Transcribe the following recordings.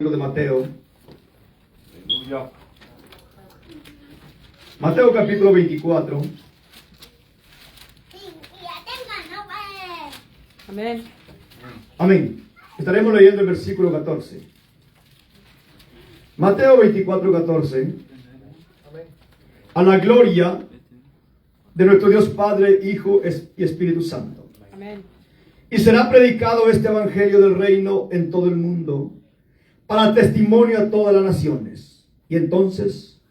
Libro de Mateo. Aleluya. Mateo capítulo 24. Amén. Amén. Estaremos leyendo el versículo 14. Mateo 24, 14. A la gloria de nuestro Dios Padre, Hijo y Espíritu Santo. Amén. Y será predicado este evangelio del reino en todo el mundo, para testimonio a todas las naciones. Y entonces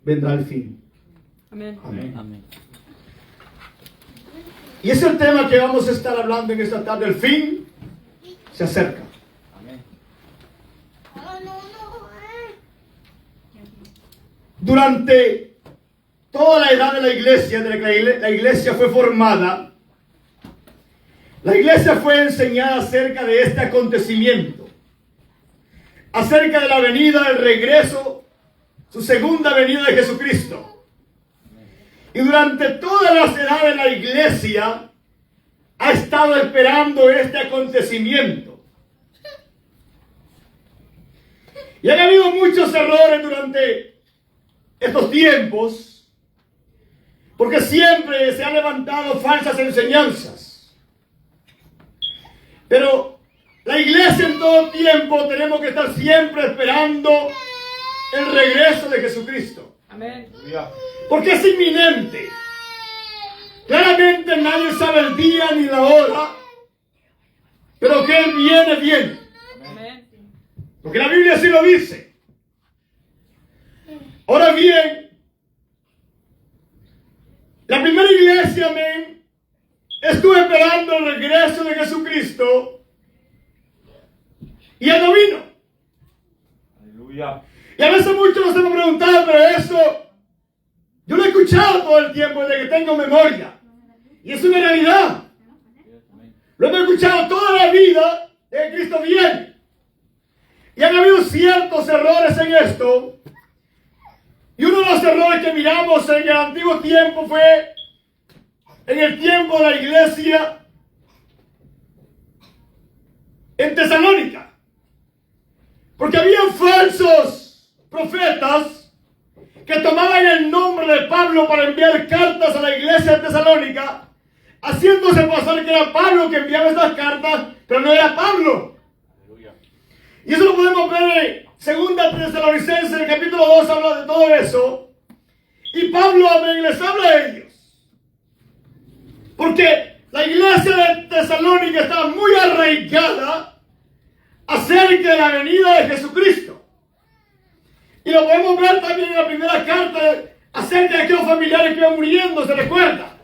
vendrá el fin. Amén. Amén. Amén. Y es el tema que vamos a estar hablando en esta tarde. El fin se acerca. Amén. Durante toda la edad de la iglesia, desde que la iglesia fue formada, la iglesia fue enseñada acerca de este acontecimiento, acerca de la venida, el regreso, su segunda venida de Jesucristo. Y durante todas las edades la iglesia ha estado esperando este acontecimiento. Y han habido muchos errores durante estos tiempos, porque siempre se han levantado falsas enseñanzas. Pero la iglesia en todo tiempo tenemos que estar siempre esperando el regreso de Jesucristo. Amén. Aleluya. Porque es inminente. Claramente nadie sabe el día ni la hora, pero que Él viene, viene. Amén. Porque la Biblia así lo dice. Ahora bien, la primera iglesia, amén, estuvo esperando el regreso de Jesucristo y Él no vino. Aleluya. Y a veces muchos nos hemos preguntado, pero eso yo lo he escuchado todo el tiempo desde que tengo memoria. Y es una realidad. Lo hemos escuchado toda la vida de que Cristo viene. Y han habido ciertos errores en esto. Y uno de los errores que miramos en el antiguo tiempo fue en el tiempo de la iglesia en Tesalónica. Porque había falsos profetas que tomaban el nombre de Pablo para enviar cartas a la iglesia de Tesalónica, haciéndose pasar que era Pablo que enviaba estas cartas, pero no era Pablo. Aleluya. Y eso lo podemos ver en 2 Tesalonicenses, en el capítulo 2, habla de todo eso. Y Pablo, amén, les habla a ellos. Porque la iglesia de Tesalónica estaba muy arraigada acerca de la venida de Jesucristo. Y lo podemos ver también en la primera carta acerca de aquellos familiares que iban muriendo, ¿se recuerda?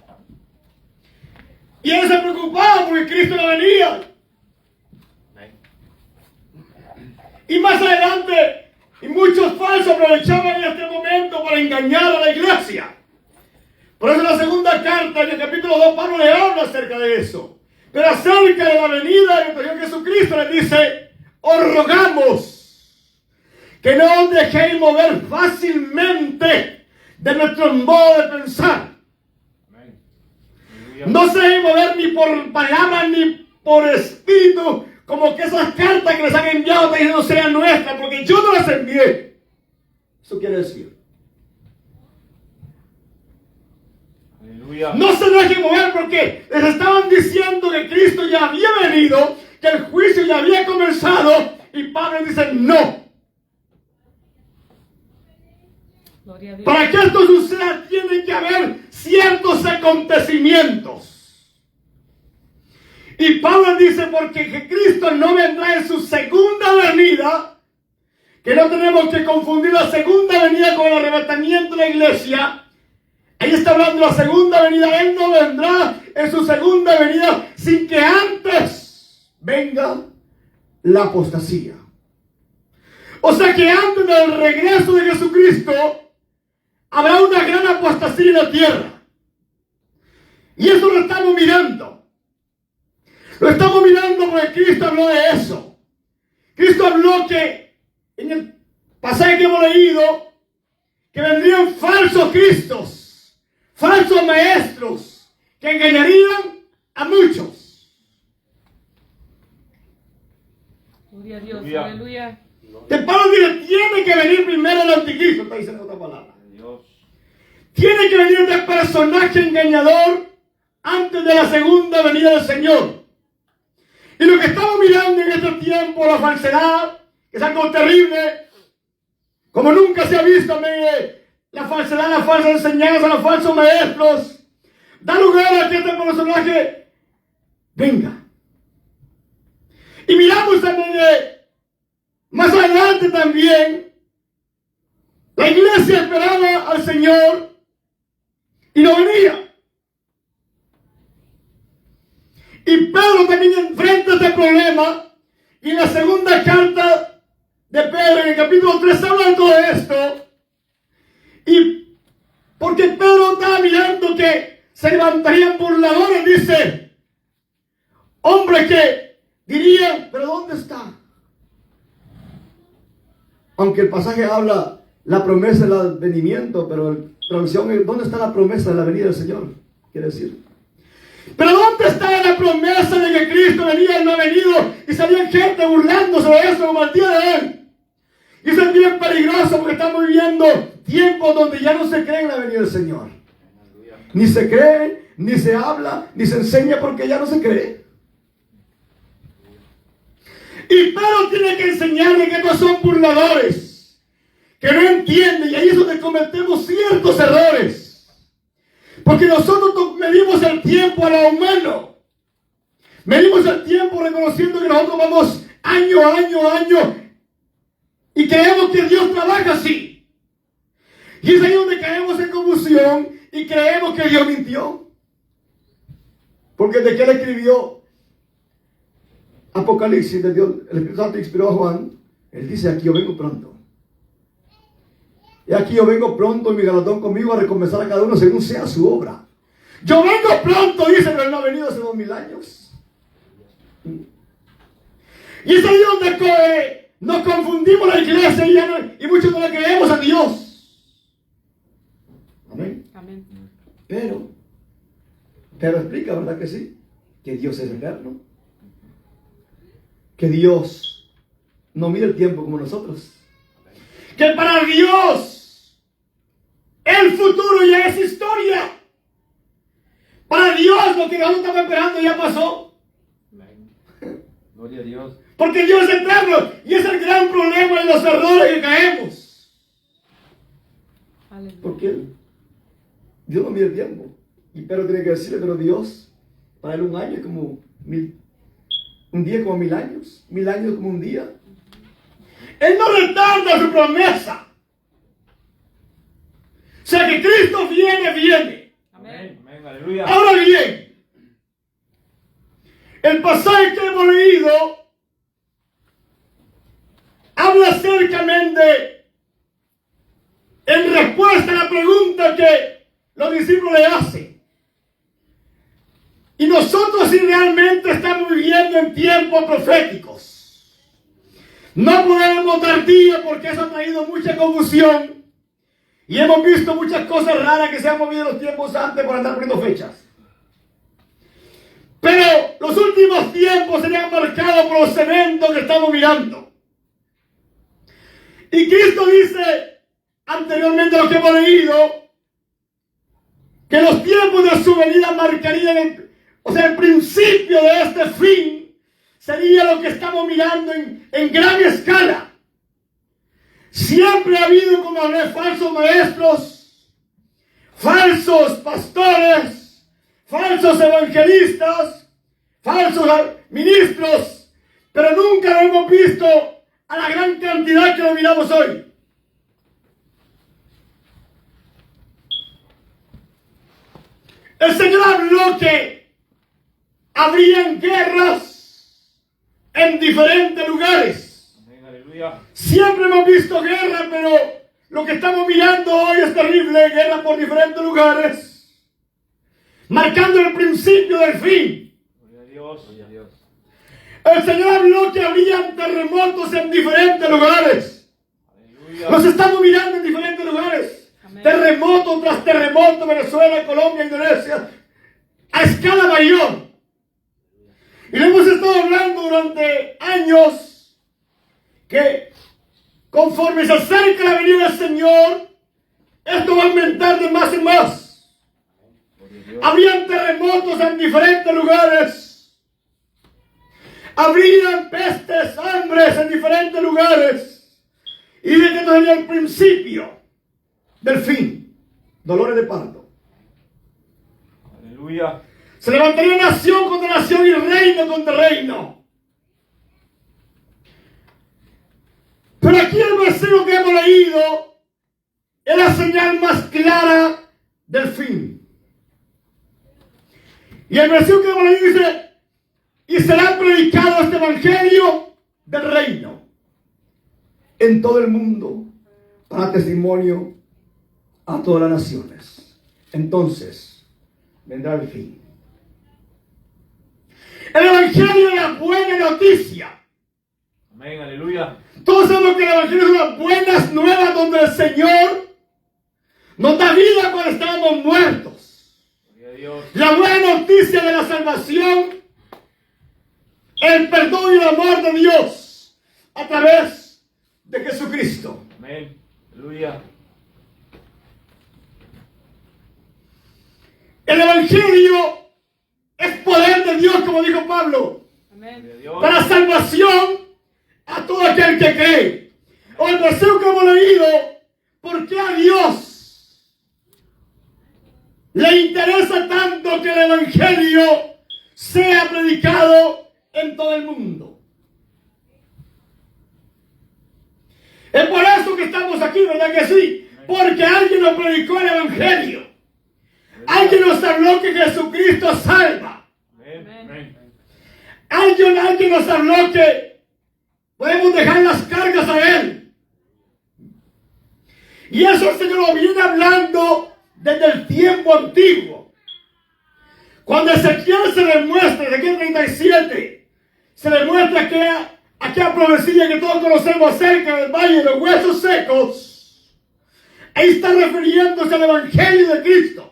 Y ellos se preocupaban porque Cristo no venía. Y más adelante, y muchos falsos aprovechaban este momento para engañar a la iglesia. Por eso en la segunda carta, en el capítulo 2, Pablo le habla acerca de eso. Pero acerca de la venida de nuestro Señor Jesucristo, le dice: os rogamos que no os dejéis mover fácilmente de nuestro modo de pensar. Amén. Aleluya. No se dejéis mover ni por palabras ni por espíritu, como que esas cartas que les han enviado no sean nuestras, porque yo no las envié. Eso quiere decir: Aleluya. no se dejen mover, porque les estaban diciendo que Cristo ya había venido, que el juicio ya había comenzado, y Pablo dice: no. Gloria a Dios. Para que esto suceda tienen que haber ciertos acontecimientos. Y Pablo dice: porque Cristo no vendrá en su segunda venida, que no tenemos que confundir la segunda venida con el arrebatamiento de la iglesia. Ahí está hablando de la segunda venida. Él no vendrá en su segunda venida sin que antes venga la apostasía. O sea que antes del regreso de Jesucristo habrá una gran apostasía en la tierra. Y eso lo estamos mirando. Lo estamos mirando porque Cristo habló de eso. Cristo habló que en el pasaje que hemos leído, que vendrían falsos cristos, falsos maestros, que engañarían a muchos. Gloria a Dios. Aleluya. Aleluya. De Pablo dice, tiene que venir primero el anticristo, está diciendo otra palabra. Dios. Tiene que venir este personaje engañador antes de la segunda venida del Señor. Y lo que estamos mirando en este tiempo, la falsedad, que es algo terrible, como nunca se ha visto, la falsedad, la falsa enseñanza, los falsos maestros, da lugar a que este personaje venga. Y miramos también más adelante también, la iglesia esperaba al Señor y no venía. Y Pedro también enfrenta este problema, y en la segunda carta de Pedro, en el capítulo 3, habla de todo esto. Y porque Pedro estaba mirando que se levantarían burladores, dice, hombres que dirían, pero ¿dónde está? Aunque el pasaje habla la promesa del advenimiento, pero la traducción es, ¿dónde está la promesa de la venida del Señor? Quiere decir, pero ¿dónde está la promesa de que Cristo venía y no ha venido? Y salía gente burlándose de eso como el día de hoy. Y eso es bien peligroso porque estamos viviendo tiempos donde ya no se cree en la venida del Señor. Ni se cree, ni se habla, ni se enseña porque ya no se cree. Y Pedro tiene que enseñarle que no son burladores, que no entienden, y ahí es donde cometemos ciertos errores. Porque nosotros medimos el tiempo a lo humano. Medimos el tiempo reconociendo que nosotros vamos año a año. Y creemos que Dios trabaja así. Y es ahí donde caemos en confusión y creemos que Dios mintió. Porque de que él escribió Apocalipsis, de Dios, el Espíritu Santo inspiró a Juan. Él dice, aquí yo vengo pronto. Y aquí yo vengo pronto y mi galardón conmigo a recompensar a cada uno según sea su obra. Yo vengo pronto, dice, pero él no ha venido hace 2000 años. Y es ahí donde nos confundimos la iglesia y muchos no le creemos a Dios. Amén. Amén. Pero explica, ¿verdad que sí? Que Dios es eterno. Que Dios no mide el tiempo como nosotros. Que para Dios el futuro ya es historia. Para Dios lo que nosotros estamos esperando ya pasó. Gloria a Dios. Porque Dios es eterno y es el gran problema de los errores que caemos. Aleluya. Porque Dios no mide el tiempo. Y Pedro tiene que decirle, pero Dios, para él un año es como un día como 1000 años. 1000 años como un día. Él no retarda su promesa. O sea que Cristo viene. Amén. Amén. Aleluya. Ahora bien, el pasaje que hemos leído habla cercamente en respuesta a la pregunta que los discípulos le hacen. Y nosotros si realmente estamos viviendo en tiempos proféticos. No podemos dar día porque eso ha traído mucha confusión. Y hemos visto muchas cosas raras que se han movido en los tiempos antes por andar poniendo fechas. Pero los últimos tiempos serían marcados por los eventos que estamos mirando. Y Cristo dice, anteriormente a lo que hemos leído, que los tiempos de su venida marcarían el principio de este fin sería lo que estamos mirando en gran escala. Siempre ha habido, como hablé, falsos maestros, falsos pastores, falsos evangelistas, falsos ministros, pero nunca lo hemos visto a la gran cantidad que lo miramos hoy. El Señor habló que habrían guerras en diferentes lugares. Amén. Aleluya. Siempre hemos visto guerra, pero lo que estamos mirando hoy es terrible, guerra por diferentes lugares, marcando el principio del fin. Gloria a Dios. Gloria a Dios. El Señor habló que habrían terremotos en diferentes lugares. Aleluya. Los estamos mirando en diferentes lugares. Amén. Terremoto tras terremoto, Venezuela, Colombia, Indonesia, a escala mayor. Y lo hemos estado hablando durante años, que conforme se acerca la venida del Señor, esto va a aumentar de más en más. Habrían terremotos en diferentes lugares. Habrían pestes, hambres en diferentes lugares. Y de que esto sería el principio del fin. Dolores de parto. Aleluya. Se levantaría nación contra nación y reino contra reino. Pero aquí el versículo que hemos leído es la señal más clara del fin. Y el versículo que hemos leído dice: y será predicado este evangelio del reino en todo el mundo para testimonio a todas las naciones. Entonces vendrá el fin. El evangelio es la buena noticia. Amén, aleluya. Todos sabemos que el evangelio es unas buenas nuevas donde el Señor nos da vida cuando estábamos muertos. Gloria a Dios. La buena noticia de la salvación, el perdón y el amor de Dios a través de Jesucristo. Amén, aleluya. El evangelio es poder de Dios, como dijo Pablo, Amén. Gloria a Dios. para salvación a todo aquel que cree. O el versículo que hemos leído: ¿por qué a Dios le interesa tanto que el evangelio sea predicado en todo el mundo? Es por eso que estamos aquí, ¿verdad que sí? Porque alguien nos predicó el evangelio. Alguien nos habló que Jesucristo salva. Amén, amén. Alguien nos habló que podemos dejar las cargas a Él. Y eso el Señor lo viene hablando desde el tiempo antiguo. Cuando Ezequiel se le muestra, Ezequiel 37, se le muestra que aquella profecía que todos conocemos acerca del valle de los huesos secos, ahí está refiriéndose al evangelio de Cristo.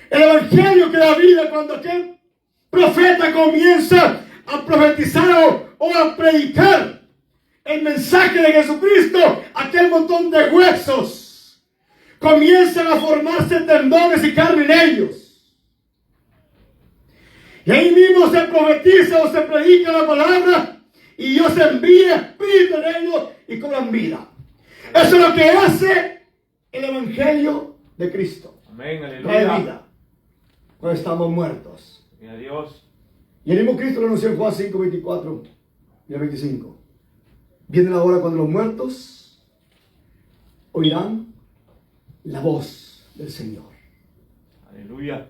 El evangelio que da vida cuando aquel profeta comienza a profetizar o a predicar el mensaje de Jesucristo, aquel montón de huesos comienzan a formarse tendones y carne en ellos. Y ahí mismo se profetiza o se predica la palabra y Dios envía espíritu en ellos y cobran vida. Eso es lo que hace el evangelio de Cristo. Amén, Trae aleluya. vida cuando estamos muertos. Gloria a Dios. Y el mismo Cristo lo anunció en Juan 5, 24 y el 25. Viene la hora cuando los muertos oirán la voz del Señor. Aleluya.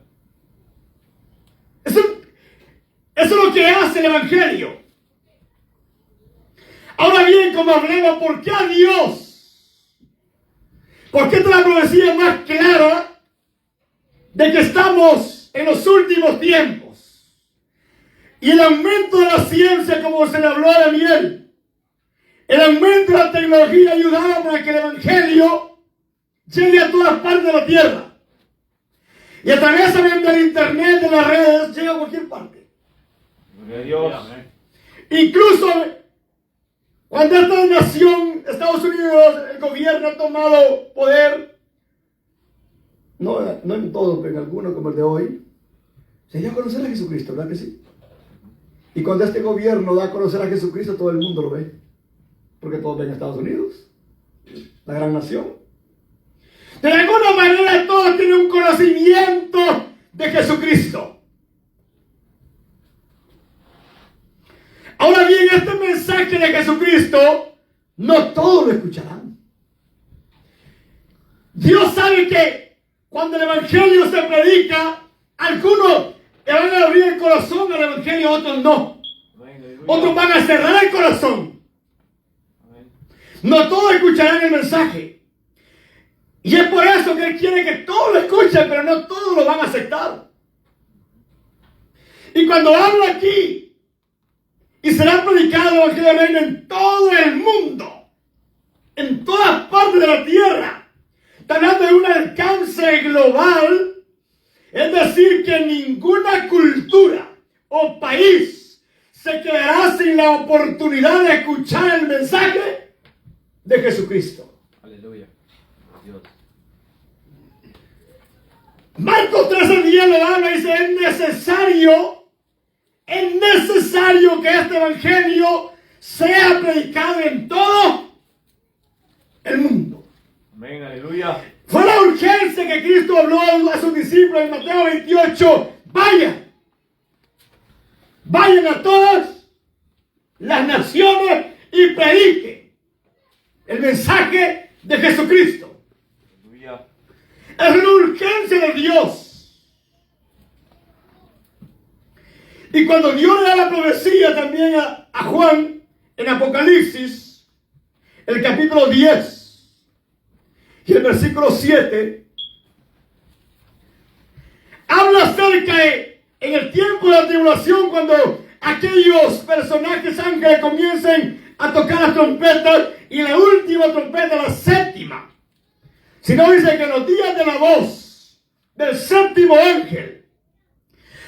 Eso es lo que hace el evangelio. Ahora bien, como hablemos, ¿por qué a Dios? ¿Por qué esta es la profecía más clara de que estamos en los últimos tiempos? Y el aumento de la ciencia, como se le habló a Daniel, el aumento de la tecnología ayudaba para que el evangelio llegue a todas partes de la tierra. Y a través del internet, de las redes, llega a cualquier parte. Gloria a Dios. Amén. Incluso cuando esta nación, Estados Unidos, el gobierno ha tomado poder, no en todo, pero en algunos como el de hoy, se dio a conocer a Jesucristo, ¿verdad que sí? Y cuando este gobierno da a conocer a Jesucristo, todo el mundo lo ve. Porque todos ven a Estados Unidos, la gran nación. De alguna manera todos tienen un conocimiento de Jesucristo. Ahora bien, este mensaje de Jesucristo, no todos lo escucharán. Dios sabe que cuando el evangelio se predica, algunos le van a abrir el corazón al evangelio, otros no. Amén, aleluya. Otros van a cerrar el corazón. Amén. No todos escucharán el mensaje. Y es por eso que Él quiere que todos lo escuchen, pero no todos lo van a aceptar. Y cuando habla aquí, y será predicado el evangelio del reino en todo el mundo, en todas partes de la tierra, está hablando de un alcance global, es decir, que ninguna cultura o país se quedará sin la oportunidad de escuchar el mensaje de Jesucristo. Aleluya. Dios. Marcos 13:10 le habla y dice, es necesario que este evangelio sea predicado en todo el mundo. Amén, aleluya. Fue la urgencia que Cristo habló a sus discípulos en Mateo 28. Vayan a todas las naciones y prediquen el mensaje de Jesucristo. Aleluya. Es una urgencia de Dios. Y cuando Dios le da la profecía también a Juan en Apocalipsis, el capítulo 10 y el versículo 7, habla acerca de en el tiempo de la tribulación, cuando aquellos personajes ángeles comiencen a tocar las trompetas, y la última trompeta, la séptima, si no dice que en los días de la voz del séptimo ángel,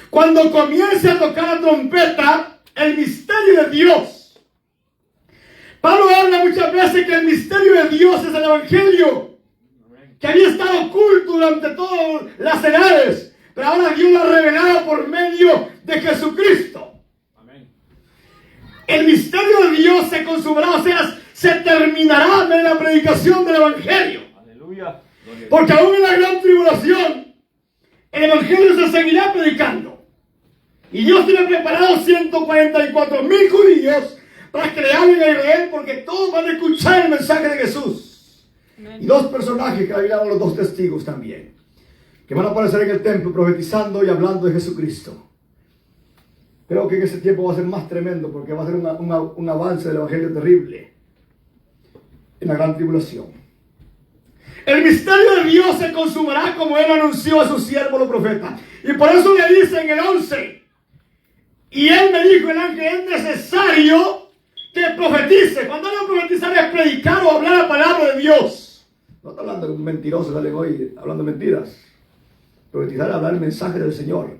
cuando comience a tocar la trompeta, el misterio de Dios. Pablo habla muchas veces que el misterio de Dios es el evangelio, que había estado oculto durante todas las edades, pero ahora Dios lo ha revelado por medio de Jesucristo. Amén. El misterio de Dios se consumará, o sea, se terminará en la predicación del evangelio. Aleluya. Porque aún en la gran tribulación, el evangelio se seguirá predicando. Y Dios tiene preparado 144,000 judíos para que le hablen a Israel, porque todos van a escuchar el mensaje de Jesús. Amén. Y dos personajes que hablan los dos testigos también, que van a aparecer en el templo profetizando y hablando de Jesucristo. Creo que en ese tiempo va a ser más tremendo, porque va a ser un avance del evangelio terrible en la gran tribulación. El misterio de Dios se consumará como Él anunció a su siervo los profetas. Y por eso le dice en el 11, y Él me dijo, el ángel, es necesario que profetice. Cuando habla de profetizar es predicar o hablar la palabra de Dios. No está hablando de un mentiroso, salen hoy hablando mentiras. Profetizar es hablar el mensaje del Señor.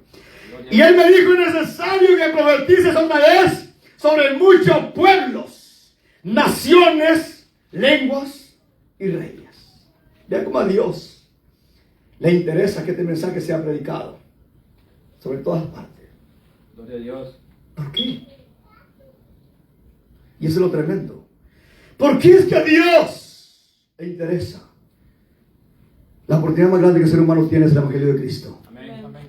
Y Él me dijo, es necesario que profetices otra vez sobre muchos pueblos, naciones, lenguas y reyes. Vean cómo a Dios le interesa que este mensaje sea predicado sobre todas partes. Gloria a Dios. ¿Por qué? Y eso es lo tremendo. ¿Por qué es que a Dios le interesa? La oportunidad más grande que el ser humano tiene es el Evangelio de Cristo. Amén. Amén.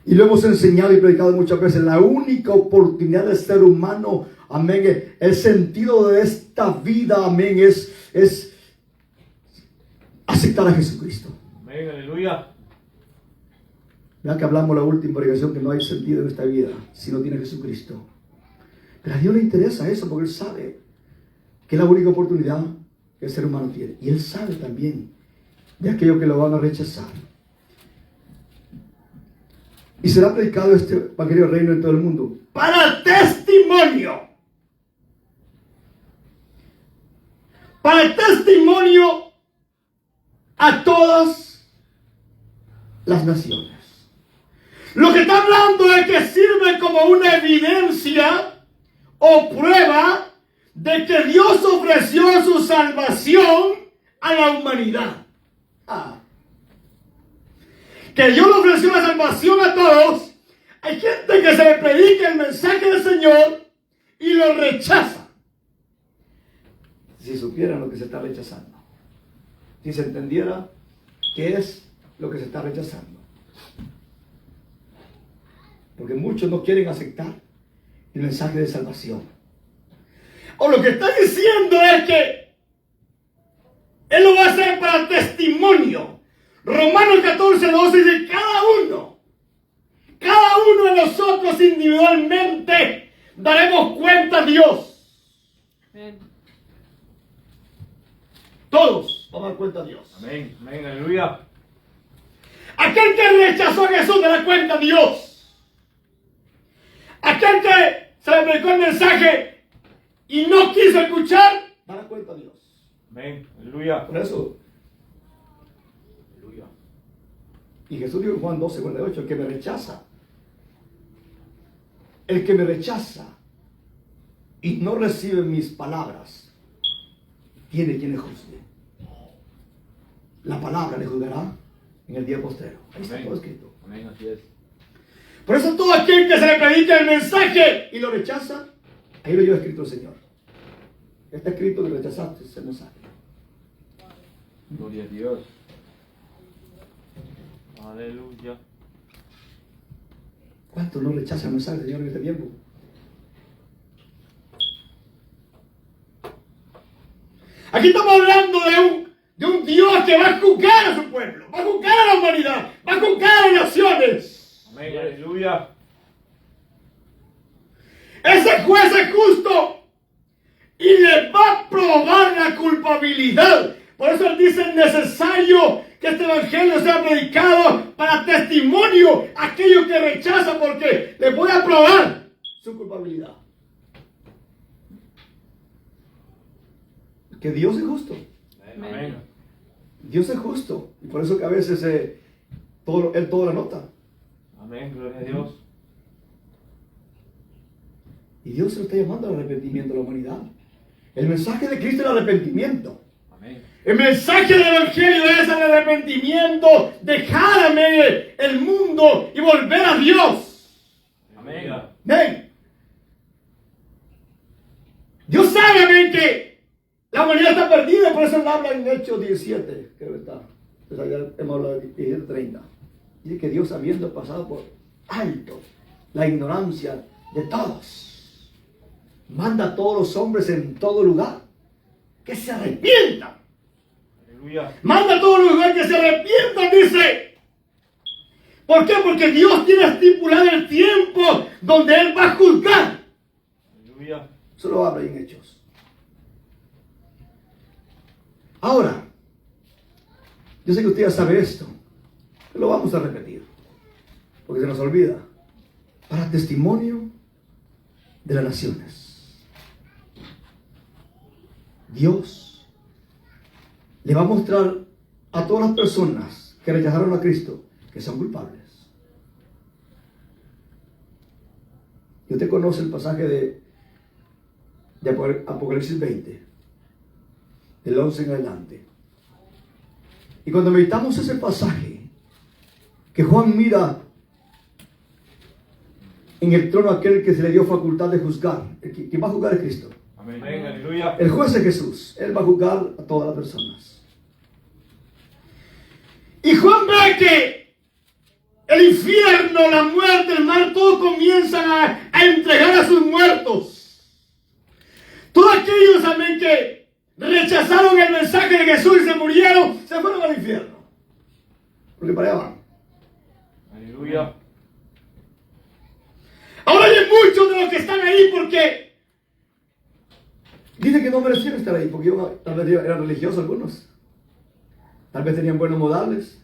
Y lo hemos enseñado y predicado muchas veces. La única oportunidad del ser humano, amén, el sentido de esta vida, amén, es aceptar a Jesucristo. Amén, aleluya. Ya que hablamos la última predicación, que no hay sentido en esta vida si no tiene Jesucristo. Pero a Dios le interesa eso, porque Él sabe que es la única oportunidad que el ser humano tiene. Y Él sabe también de aquellos que lo van a rechazar. Y será predicado este evangelio del reino en todo el mundo para testimonio. Para testimonio a todas las naciones. Lo que está hablando es que sirve como una evidencia o prueba de que Dios ofreció su salvación a la humanidad. Que Dios le ofreció la salvación a todos. Hay gente que se le predica el mensaje del Señor y lo rechaza. Si supieran lo que se está rechazando, si se entendiera qué es lo que se está rechazando. Porque muchos no quieren aceptar el mensaje de salvación. O lo que está diciendo es que Él lo va a hacer para testimonio. Romanos 14:12 dice, cada uno de nosotros individualmente daremos cuenta a Dios. Amén. Todos vamos a dar cuenta a Dios. Amén. Amén, aleluya. Aquel que rechazó a Jesús dará cuenta a Dios. Aquel que se le predicó el mensaje y no quiso escuchar, dará cuenta a Dios. Amén, aleluya. Por eso, Aleluya. y Jesús dijo en Juan 12:48, el que me rechaza y no recibe mis palabras, tiene quien le juzgue. La palabra le juzgará en el día postrero. Ahí está todo escrito. Amén, así es. Por eso todo aquel que se le predica el mensaje y lo rechaza, ahí lo lleva escrito el Señor. Está escrito que rechazaste ese mensaje. Gloria a Dios. Aleluya. ¿Cuántos no rechazan el mensaje del Señor en este tiempo? Aquí estamos hablando de un Dios que va a juzgar a su pueblo, va a juzgar a la humanidad, va a juzgar a las naciones. Amén, aleluya. Ese juez es justo y le va a probar la culpabilidad. Por eso él dice: es necesario que este evangelio sea predicado para testimonio a aquellos que rechazan, porque les voy a probar su culpabilidad. Que Dios es justo. Amén. Dios es justo. Y por eso que a veces Él todo lo nota. Amén, gloria a Dios. Y Dios se lo está llamando al arrepentimiento de la humanidad. El mensaje de Cristo es el arrepentimiento. Amén. El mensaje del Evangelio es el arrepentimiento. Dejar el mundo y volver a Dios. Amén. Amén. Dios sabe, amén, que la humanidad está perdida. Por eso Él habla en Hechos 17. Creo que está. Entonces, ya hemos hablado de 30. Dice que Dios, habiendo pasado por alto la ignorancia de todos, manda a todos los hombres en todo lugar que se arrepientan. Aleluya. Manda a todos los lugares que se arrepientan, dice. ¿Por qué? Porque Dios tiene estipulado el tiempo donde Él va a juzgar. Aleluya. Eso lo habla en Hechos. Ahora, yo sé que usted ya sabe esto, pero lo vamos a repetir, porque se nos olvida. Para testimonio de las naciones, Dios le va a mostrar a todas las personas que rechazaron a Cristo que son culpables. Y usted conoce el pasaje de Apocalipsis 20, del 11 en adelante. Y cuando meditamos ese pasaje, que Juan mira en el trono aquel que se le dio facultad de juzgar, quien va a juzgar es Cristo. Amén, aleluya. El juez es Jesús. Él va a juzgar a todas las personas. Y Juan ve que el infierno, la muerte, el mal, todos comienzan a entregar a sus muertos. Todos aquellos, amén, que rechazaron el mensaje de Jesús y se murieron, se fueron al infierno. Porque para allá van. Aleluya. Ahora hay muchos de los que están ahí porque dicen que no merecían estar ahí, porque tal vez eran religiosos algunos. Tal vez tenían buenos modales.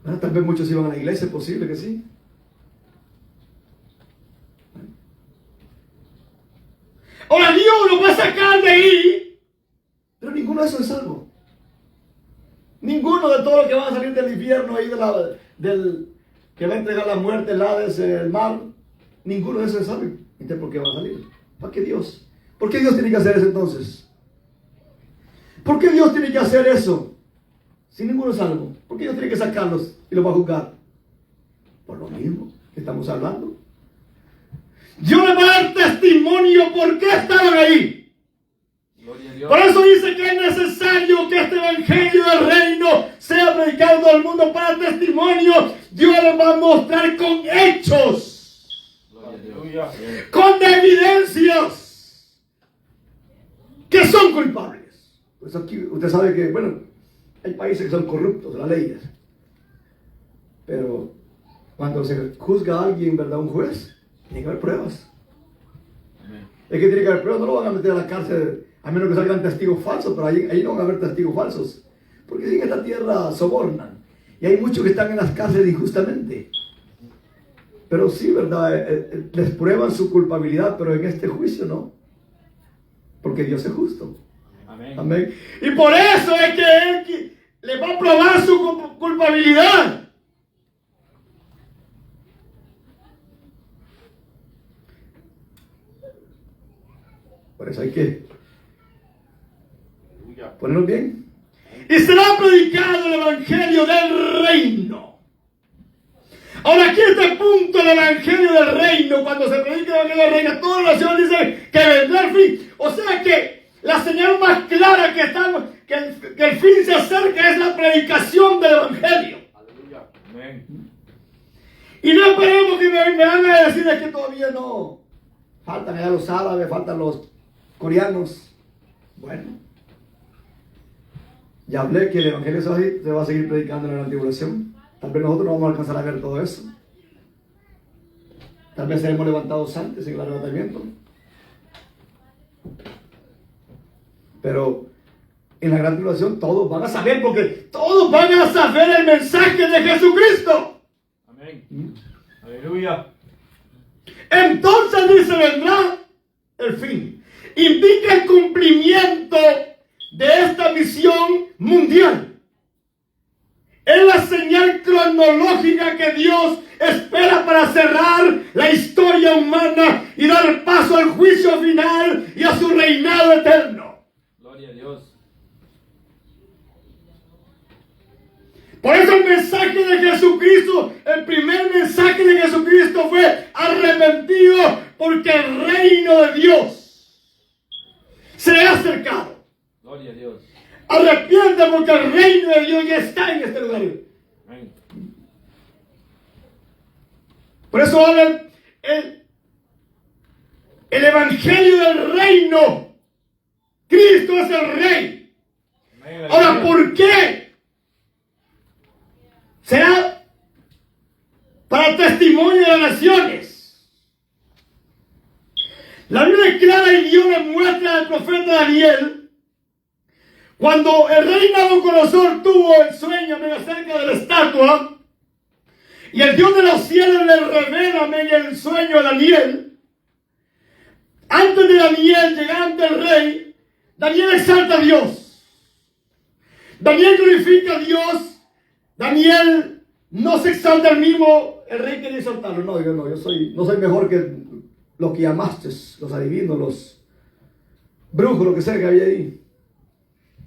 Tal vez muchos iban a la iglesia, es posible que sí. Ahora Dios los va a sacar de ahí, pero ninguno de esos es salvo. Ninguno de todos los que van a salir del infierno ahí, del que va a entregar la muerte, el Hades, el mar, ninguno de esos es salvo. Entonces, ¿por qué va a salir? ¿Para qué Dios? ¿Por qué Dios tiene que hacer eso entonces? ¿Por qué Dios tiene que hacer eso? Si ninguno es salvo, ¿por qué Dios tiene que sacarlos y los va a juzgar? Por lo mismo que estamos hablando. Dios le va a dar testimonio por qué estaban ahí. Gloria a Dios. Por eso dice que es necesario que este evangelio del reino sea predicado en todo el mundo para testimonio. Dios le va a mostrar con hechos, Aleluya. con evidencias que son culpables. Pues aquí usted sabe que, bueno, hay países que son corruptos, las leyes. Pero cuando se juzga a alguien, ¿verdad? Un juez, tiene que haber pruebas. Amén. Es que tiene que haber pruebas, no lo van a meter a la cárcel a menos que salgan testigos falsos, pero ahí no van a haber testigos falsos. Porque si en esta tierra sobornan. Y hay muchos que están en las cárceles injustamente. Pero sí, ¿verdad? Les prueban su culpabilidad, pero en este juicio no. Porque Dios es justo. Amén. Amén. Y por eso es que Él le va a probar su culpabilidad. Por eso hay que Ponlo bien. Y será predicado el evangelio del reino. Ahora aquí este punto, el evangelio del reino, cuando se predica el evangelio del reino, toda la nación dice que vendrá el fin. O sea que la señal más clara que el fin se acerca es la predicación del evangelio. Aleluya. Amén. Y no esperemos que me van a decir es que todavía no. Faltan allá los árabes, faltan los coreanos. Bueno, ya hablé que el evangelio se va a seguir predicando en la tribulación. Tal vez nosotros no vamos a alcanzar a ver todo eso. Tal vez seremos levantados antes en el arrebatamiento. Pero en la gran tribulación todos van a saber, porque todos van a saber el mensaje de Jesucristo. Amén. Aleluya. Entonces dice, vendrá el fin. Indica el cumplimiento de esta misión mundial. Es la señal cronológica que Dios espera para cerrar la historia humana y dar paso al juicio final y a su reinado eterno. Gloria a Dios. Por eso el mensaje de Jesucristo, el primer mensaje de Jesucristo fue arrepentido porque el reino de Dios se ha acercado. Gloria a Dios. Arrepiente porque el reino de Dios ya está en este lugar. Amén. Por eso habla el evangelio del reino. Cristo es el rey. Amén. Ahora, ¿por qué? Será para testimonio de las naciones. La Biblia es clara y Dios le muestra al profeta Daniel. Cuando el rey Nabucodonosor tuvo el sueño acerca de la estatua, y el Dios de los cielos le revela en el sueño a Daniel, antes de Daniel llegar ante el rey, Daniel exalta a Dios. Daniel glorifica a Dios. Daniel no se exalta el mismo. El rey quería exaltarlo. No, yo no, no soy mejor que los que llamaste, los adivinos, los brujos, lo que sea que había ahí.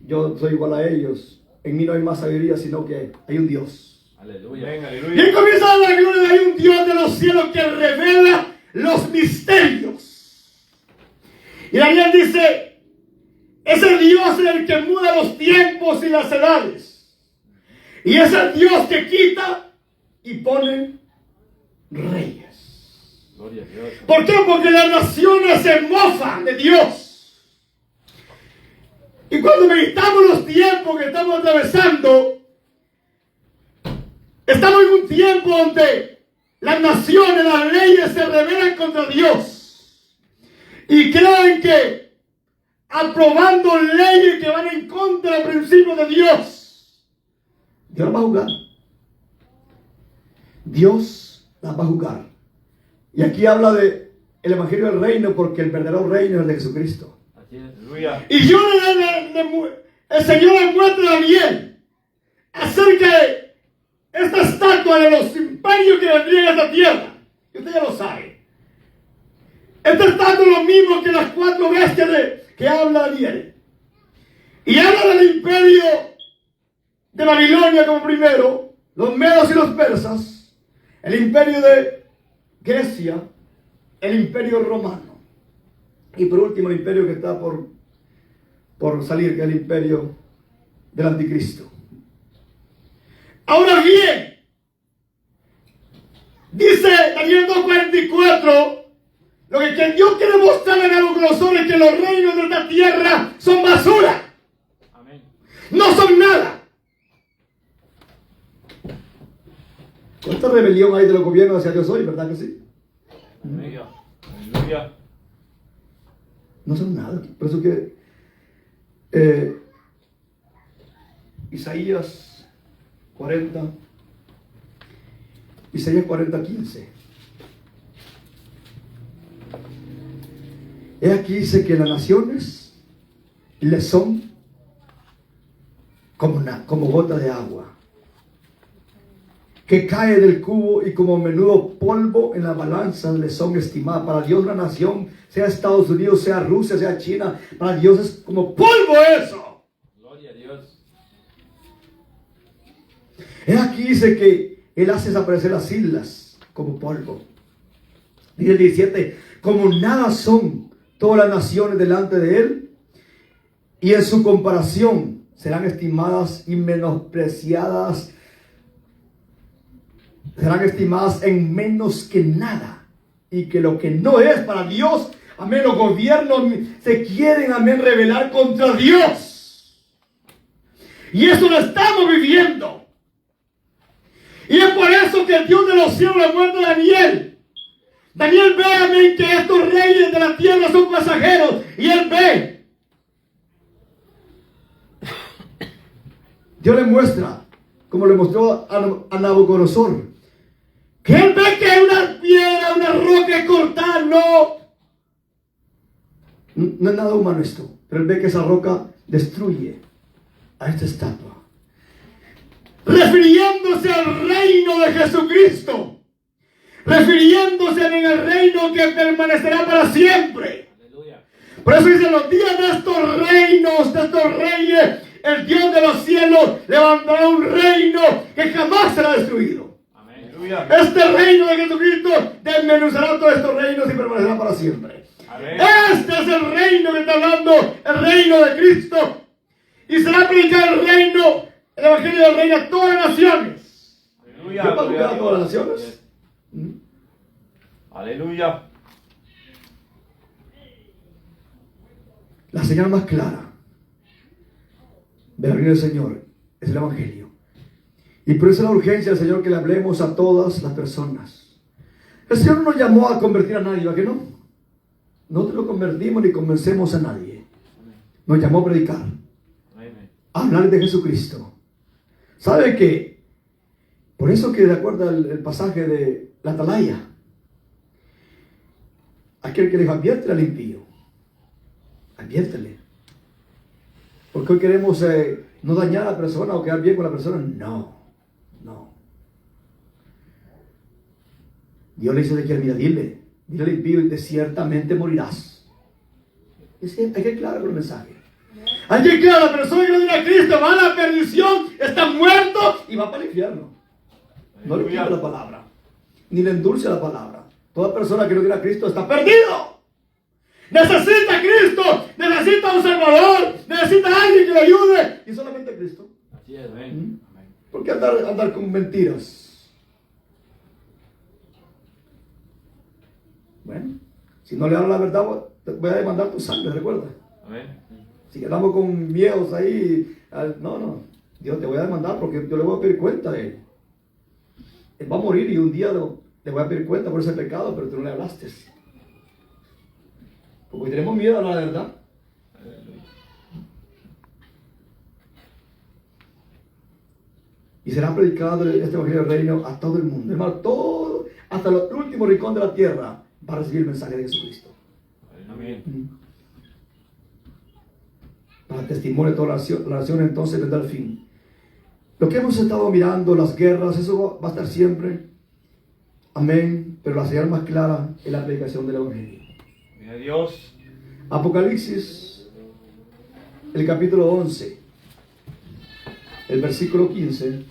Yo soy igual a ellos. En mí no hay más sabiduría, sino que hay un Dios. Aleluya. Amén. Y Aleluya. él comienza a la gloria. Hay un Dios de los cielos que revela los misterios. Y Daniel dice, es el Dios el que muda los tiempos y las edades. Y es el Dios que quita y pone reyes. Gloria a Dios. ¿Por qué? Porque las naciones se mofan de Dios. Y cuando meditamos los tiempos que estamos atravesando, estamos en un tiempo donde las naciones, las leyes se rebelan contra Dios. Y creen que aprobando leyes que van en contra del principio de Dios, Dios las va a juzgar. Dios las va a juzgar. Y aquí habla de el evangelio del reino, porque el verdadero reino es el de Jesucristo. Aleluya. Y yo el Señor le muestra a Daniel acerca de esta estatua de los imperios que vendrían a esta tierra. Y usted ya lo sabe. Esta estatua es lo mismo que las 4 bestias que habla Daniel. Y habla del imperio de Babilonia como primero, los medos y los persas, el imperio de Grecia, el imperio romano. Y por último, el imperio que está por salir, que es el imperio del anticristo. Ahora bien, dice Daniel 2:44, lo que Dios quiere mostrar a Nabucodonosor es que los reinos de esta tierra son basura. Amén. No son nada. ¿Cuánta rebelión hay de los gobiernos hacia Dios hoy? ¿Verdad que sí? Aleluya. Aleluya. No son nada. Por eso que Isaías 40:15. He aquí dice que las naciones le son como gota de agua que cae del cubo, y como menudo polvo en la balanza le son estimadas. Para Dios la nación, sea Estados Unidos, sea Rusia, sea China, para Dios es como polvo eso. He aquí dice que Él hace desaparecer las islas como polvo. Dice el 17, como nada son todas las naciones delante de Él, y en su comparación serán estimadas y menospreciadas, serán estimadas en menos que nada, y que lo que no es para Dios, amén, los gobiernos se quieren, amén, rebelar contra Dios. Y eso lo estamos viviendo. Y es por eso que el Dios de los cielos le muestra a Daniel. Daniel ve, amén, que estos reyes de la tierra son pasajeros. Y él ve. Dios le muestra, como le mostró a Nabucodonosor, que él ve que hay una piedra, una roca cortada. No es nada humano esto. Pero él ve que esa roca destruye a esta estatua. Refiriéndose al reino de Jesucristo. Refiriéndose en el reino que permanecerá para siempre. Aleluya. Por eso dice, los días de estos reinos, de estos reyes, el Dios de los cielos levantará un reino que jamás será destruido. Amén. Aleluya. Este reino de Jesucristo desmenuzará todos estos reinos y permanecerá para siempre. Amén. Este es el reino que está hablando, el reino de Cristo. Y será predicado el reino, el evangelio del reino a todas las naciones. Aleluya. ¿Qué va a buscar a todas las naciones? Aleluya. La señal más clara de la venida del Señor es el evangelio. Y por eso la urgencia del Señor que le hablemos a todas las personas. El Señor no nos llamó a convertir a nadie, ¿verdad que no? No te lo convertimos ni convencemos a nadie. Nos llamó a predicar, a hablar de Jesucristo. ¿Sabe qué? Por eso que de acuerdo al pasaje de la atalaya, aquel que le dijo, adviértele al impío, adviértele. Porque hoy queremos no dañar a la persona o quedar bien con la persona. No. Dios le dice de que, mira, dile al impío y ciertamente morirás. Hay que aclarar con el mensaje. Hay que aclarar, la persona que no tiene a Cristo va a la perdición, está muerto y va para el infierno. No le quita la palabra, ni le endulce la palabra. Toda persona que no tiene a Cristo está perdido. Necesita a Cristo, necesita un Salvador, necesita a alguien que le ayude. Y solamente a Cristo. Así es, amén. ¿Por qué andar con mentiras? Bueno, si no le hablo la verdad, voy a demandar tu sangre, recuerda. Amén. Si quedamos con miedos ahí, no, Dios te voy a demandar porque yo le voy a pedir cuenta de él. Él va a morir y un día le voy a pedir cuenta por ese pecado, pero tú no le hablaste. Porque tenemos miedo a la verdad. Y será predicado este evangelio del reino a todo el mundo. Hermano, todo, hasta el último rincón de la tierra va a recibir el mensaje de Jesucristo. Amén. Para testimonio de toda la nación, entonces vendrá el fin. Lo que hemos estado mirando, las guerras, eso va a estar siempre. Amén. Pero la señal más clara es la predicación del evangelio. Gloria a Dios. Apocalipsis, el capítulo 11, el versículo 15.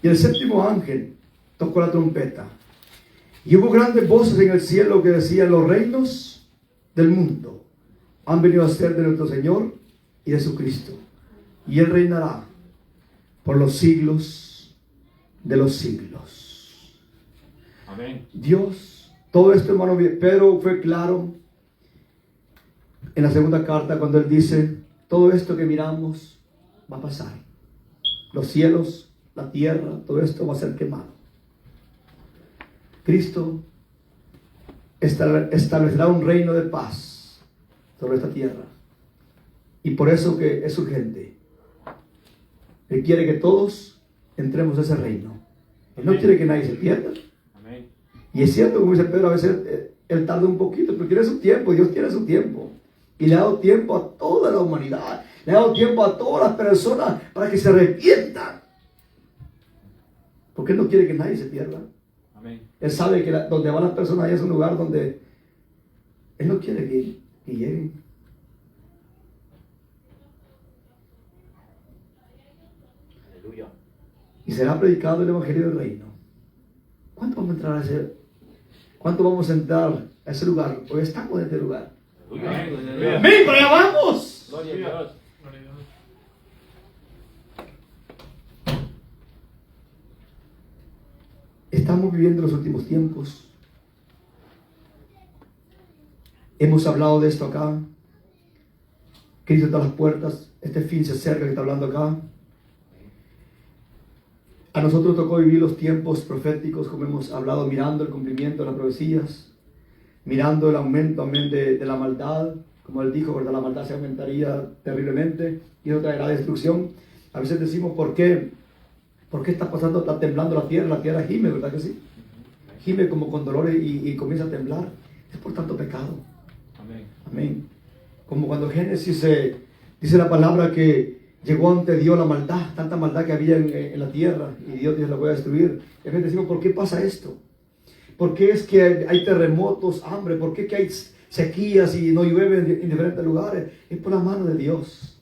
Y el séptimo ángel tocó la trompeta. Y hubo grandes voces en el cielo que decían, los reinos del mundo han venido a ser de nuestro Señor y de su Cristo. Y Él reinará por los siglos de los siglos. Amén. Dios, todo esto, hermano, Pedro fue claro en la segunda carta cuando él dice, todo esto que miramos va a pasar. Los cielos, la tierra, todo esto va a ser quemado. Cristo establecerá un reino de paz sobre esta tierra. Y por eso que es urgente. Él quiere que todos entremos a ese reino. Él no quiere que nadie se pierda. Amén. Y es cierto, como dice Pedro, a veces él tarda un poquito, pero tiene su tiempo, Dios tiene su tiempo. Y le ha dado tiempo a toda la humanidad. Le ha dado tiempo a todas las personas para que se arrepientan. Porque Él no quiere que nadie se pierda. Amén. Él sabe que donde van las personas ahí es un lugar donde Él no quiere que lleguen. y será predicado el Evangelio del Reino. ¿Cuánto vamos a entrar a ese? ¿Cuánto vamos a entrar a ese lugar? Hoy estamos en este lugar. Aleluya. Amén, pero allá vamos. Gloria a Dios. Estamos viviendo los últimos tiempos. Hemos hablado de esto acá. Cristo está a las puertas. Este fin se acerca que está hablando acá. A nosotros tocó vivir los tiempos proféticos, como hemos hablado, mirando el cumplimiento de las profecías, mirando el aumento, amén, de la maldad. Como él dijo, ¿verdad? La maldad se aumentaría terriblemente y eso traerá destrucción. A veces decimos, ¿por qué? ¿Por qué está pasando, está temblando la tierra? La tierra gime, ¿verdad que sí? Gime como con dolores y comienza a temblar. Es por tanto pecado. Amén. Amén. Como cuando Génesis dice la palabra que llegó ante Dios la maldad, tanta maldad que había en la tierra, y Dios dijo, la voy a destruir. Y a veces decimos, ¿por qué pasa esto? ¿Por qué es que hay terremotos, hambre? ¿Por qué que hay sequías y no llueve en diferentes lugares? Es por la mano de Dios,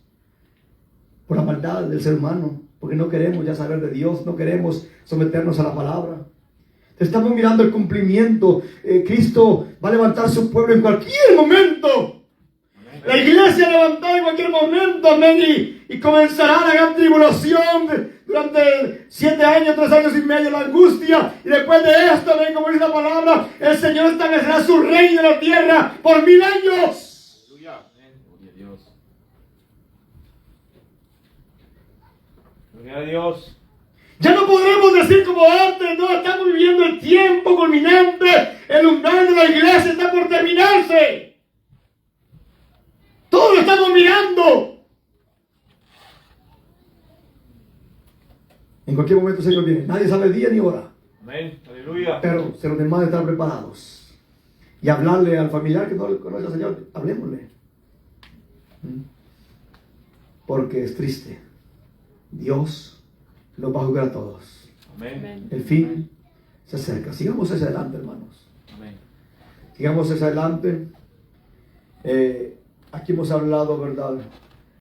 por la maldad del ser humano, porque no queremos ya saber de Dios, no queremos someternos a la palabra. Estamos mirando el cumplimiento. Cristo va a levantar su pueblo en cualquier momento. La iglesia levantada en cualquier momento, amén, y comenzará la gran tribulación durante 7 años, 3 años y medio, la angustia, y después de esto, amén, como dice la palabra, el Señor establecerá su reino en la tierra por 1000 años. Aleluya. Amén. Gloria a Dios. Gloria a Dios. Ya no podremos decir como antes, no, estamos viviendo el tiempo culminante, el umbral de la iglesia está por terminarse. Todos lo estamos mirando. En cualquier momento el Señor viene. Nadie sabe el día ni hora. Amén. Aleluya. Pero se nos demanda estar preparados. Y hablarle al familiar que no le conoce al Señor. Hablemosle. Porque es triste. Dios los va a juzgar a todos. Amén. El fin se acerca. Sigamos hacia adelante, hermanos. Amén. Sigamos hacia adelante. Aquí hemos hablado, ¿verdad?